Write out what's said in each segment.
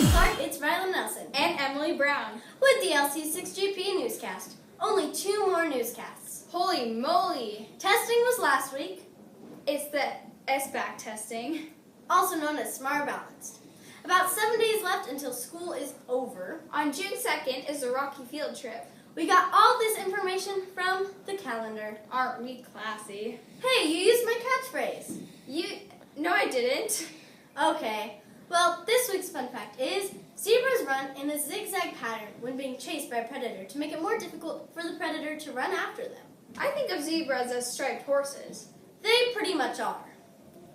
Clark, it's Rylan Nelson. And Emily Brown. With the LC6GP Newscast. Only 2 more newscasts. Holy moly! Testing was last week. It's the SBAC testing. Also known as Smart Balanced. About 7 days left until school is over. On June 2nd is the Rocky field trip. We got all this information from the calendar. Aren't we classy? Hey, you used my catchphrase. No, I didn't. Okay. Well, this week's fun fact is zebras run in a zigzag pattern when being chased by a predator to make it more difficult for the predator to run after them. I think of zebras as striped horses. They pretty much are.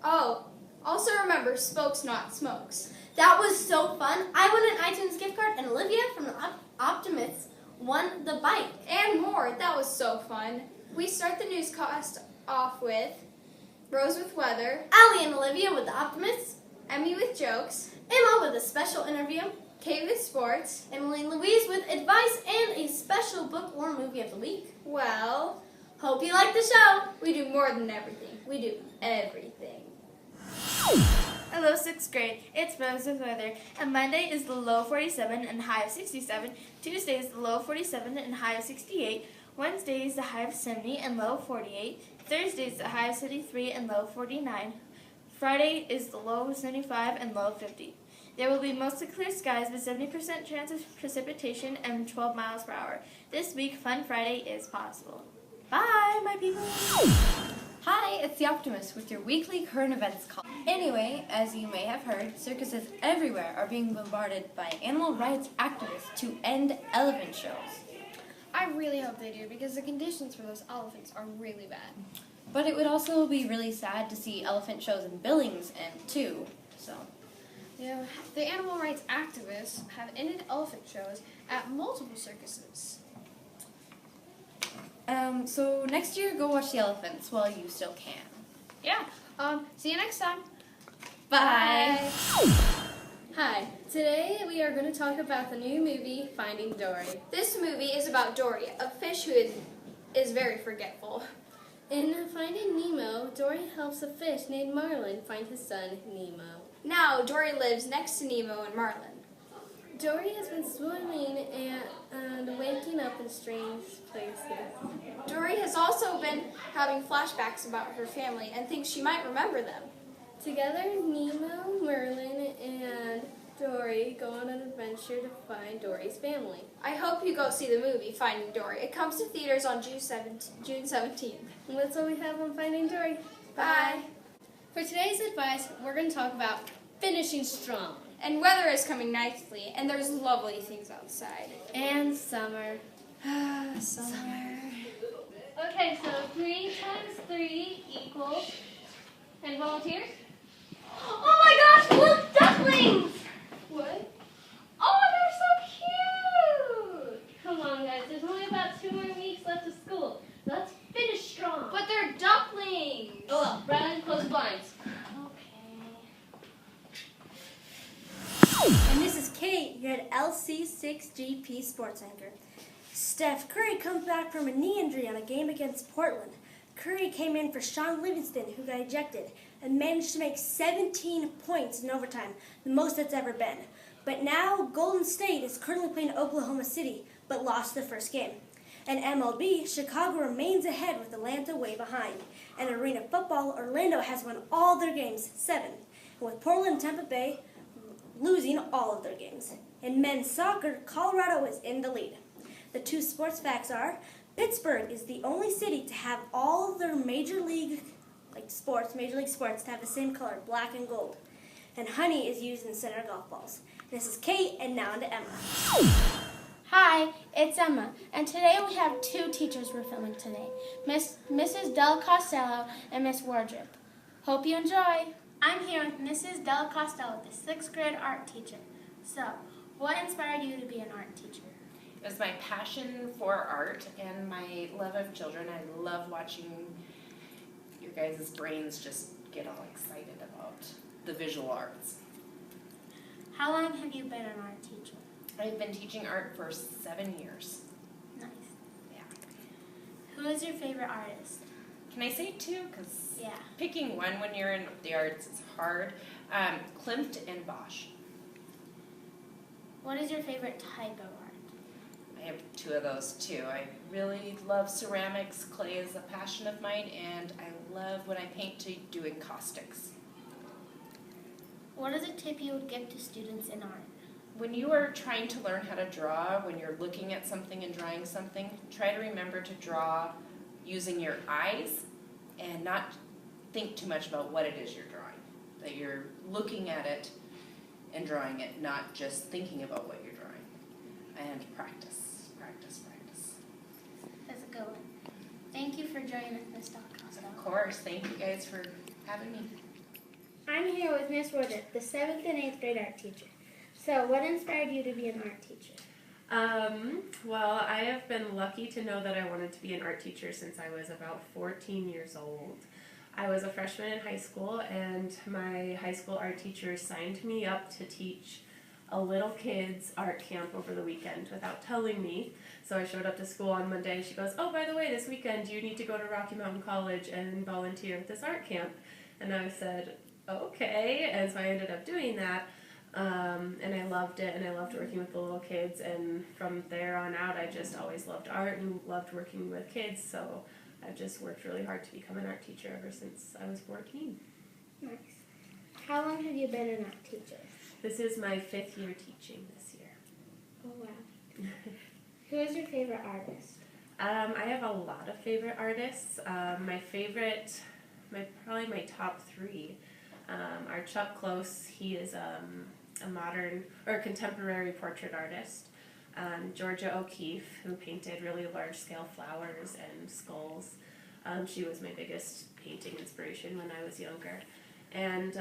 Oh, also remember, spokes not smokes. That was so fun. I won an iTunes gift card, and Olivia from the Optimists won the bike. And more. That was so fun. We start the newscast off with Rose with weather, Allie and Olivia with the Optimists, Emmy with jokes, Emma with a special interview, Kate with sports, Emily and Louise with advice and a special book or movie of the week. Well, hope you like the show. We do more than everything. We do everything. Hello, 6th grade. It's Rose with weather, and Monday is the low of 47 and high of 67. Tuesday is the low of 47 and high of 68. Wednesday is the high of 70 and low of 48. Thursday is the high of 73 and low of 49. Friday is the low of 75 and low of 50. There will be mostly clear skies with 70% chance of precipitation and 12 miles per hour. This week, Fun Friday is possible. Bye, my people! Hi, it's the Optimist with your weekly current events call. Anyway, as you may have heard, circuses everywhere are being bombarded by animal rights activists to end elephant shows. I really hope they do, because the conditions for those elephants are really bad. But it would also be really sad to see elephant shows in Billings too, so. You know, the animal rights activists have ended elephant shows at multiple circuses. So next year, go watch the elephants while you still can. Yeah. See you next time. Bye. Hi. Today we are going to talk about the new movie, Finding Dory. This movie is about Dory, a fish who is very forgetful. In Finding Nemo, Dory helps a fish named Marlin find his son, Nemo. Now, Dory lives next to Nemo and Marlin. Dory has been swimming and waking up in strange places. Dory has also been having flashbacks about her family and thinks she might remember them. Together, Nemo, Merlin, and Dory go on an adventure to find Dory's family. I hope you go see the movie, Finding Dory. It comes to theaters on June 17th. And that's all we have on Finding Dory. Bye. For today's advice, we're going to talk about finishing strong. And weather is coming nicely, and there's lovely things outside. And summer. Summer. Okay, so 3 times 3 equals... And volunteers? Oh my gosh, look, ducklings! What? Oh, they're so cute! Come on, guys, there's only about 2 more weeks left of school. Let's finish strong. But they're ducklings! Oh well, Brandon, close the blinds. And this is Kate, your LC6GP sports anchor. Steph Curry comes back from a knee injury on a game against Portland. Curry came in for Sean Livingston, who got ejected, and managed to make 17 points in overtime, the most that's ever been. But now Golden State is currently playing Oklahoma City, but lost the first game. In MLB, Chicago remains ahead with Atlanta way behind. And Arena Football, Orlando has won all their games, 7. And with Portland and Tampa Bay losing all of their games. In men's soccer, Colorado is in the lead. The 2 sports facts are, Pittsburgh is the only city to have all of their major league sports to have the same color, black and gold. And honey is used in center golf balls. This is Kate, and now on to Emma. Hi, it's Emma, and today we have 2 teachers we're filming today, Mrs. Del Costello and Miss Wardrop. Hope you enjoy. I'm here with Mrs. Del Costello, the 6th grade art teacher. So, what inspired you to be an art teacher? It was my passion for art and my love of children. I love watching your guys' brains just get all excited about the visual arts. How long have you been an art teacher? I've been teaching art for 7 years. Nice. Yeah. Who is your favorite artist? Can I say 2? Because Yeah. picking one when you're in the arts is hard. Klimt and Bosch. What is your favorite type of art? I have two of those too. I really love ceramics. Clay is a passion of mine, and I love when I paint to do caustics. What is a tip you would give to students in art? When you are trying to learn how to draw, when you're looking at something and drawing something, try to remember to draw using your eyes and not think too much about what it is you're drawing. That you're looking at it and drawing it, not just thinking about what you're drawing. And practice, practice, practice. That's a good one. Thank you for joining us, Ms. Costello. Of course, thank you guys for having me. I'm here with Miss Woodard, the 7th and 8th grade art teacher. So, what inspired you to be an art teacher? Well, I have been lucky to know that I wanted to be an art teacher since I was about 14 years old. I was a freshman in high school, and my high school art teacher signed me up to teach a little kids art camp over the weekend without telling me. So I showed up to school on Monday. She goes, "Oh, by the way, this weekend you need to go to Rocky Mountain College and volunteer at this art camp." And I said, "Okay," and so I ended up doing that. And I loved it, and I loved working with the little kids, and from there on out I just always loved art and loved working with kids, so I've just worked really hard to become an art teacher ever since I was 14. Nice. How long have you been an art teacher? This is my 5th year teaching this year. Oh, wow. Who is your favorite artist? I have a lot of favorite artists. Probably my top 3 are Chuck Close. He is a modern or contemporary portrait artist. Georgia O'Keeffe, who painted really large-scale flowers and skulls. She was my biggest painting inspiration when I was younger. And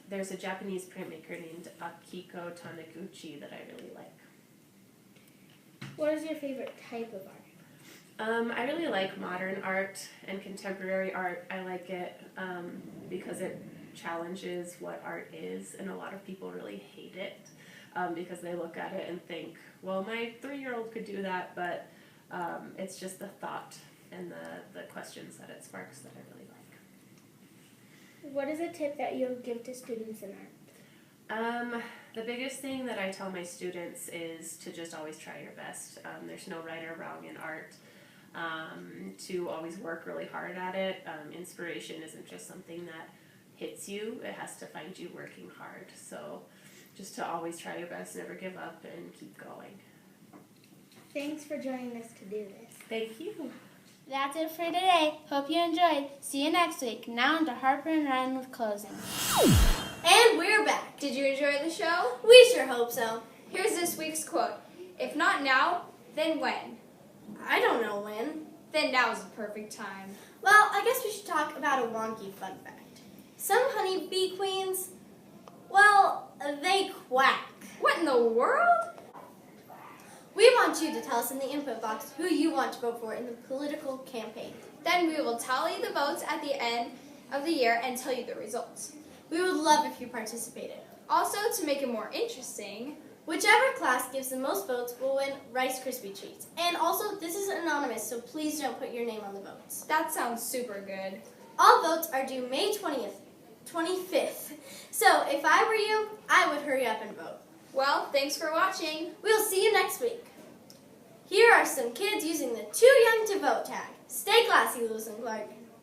there's a Japanese printmaker named Akiko Taniguchi that I really like. What is your favorite type of art? I really like modern art and contemporary art. I like it because it challenges what art is, and a lot of people really hate it because they look at it and think, well, my 3-year-old could do that, but it's just the thought and the questions that it sparks that I really like. What is a tip that you would give to students in art? The biggest thing that I tell my students is to just always try your best. There's no right or wrong in art. To always work really hard at it. Inspiration isn't just something that hits you, it has to find you working hard. So just to always try your best, never give up, and keep going. Thanks for joining us to do this. Thank you. That's it for today. Hope you enjoyed. See you next week. Now on to Harper and Ryan with closing. And we're back. Did you enjoy the show? We sure hope so. Here's this week's quote. If not now, then when? I don't know when. Then now's the perfect time. Well, I guess we should talk about a wonky fun fact. Some honeybee queens, well, they quack. What in the world? We want you to tell us in the input box who you want to vote for in the political campaign. Then we will tally the votes at the end of the year and tell you the results. We would love if you participated. Also, to make it more interesting, whichever class gives the most votes will win Rice Krispie treats. And also, this is anonymous, so please don't put your name on the votes. That sounds super good. All votes are due May 25th. So if I were you, I would hurry up and vote. Well, thanks for watching. We'll see you next week. Here are some kids using the Too Young to Vote tag. Stay classy, Lewis and Clark.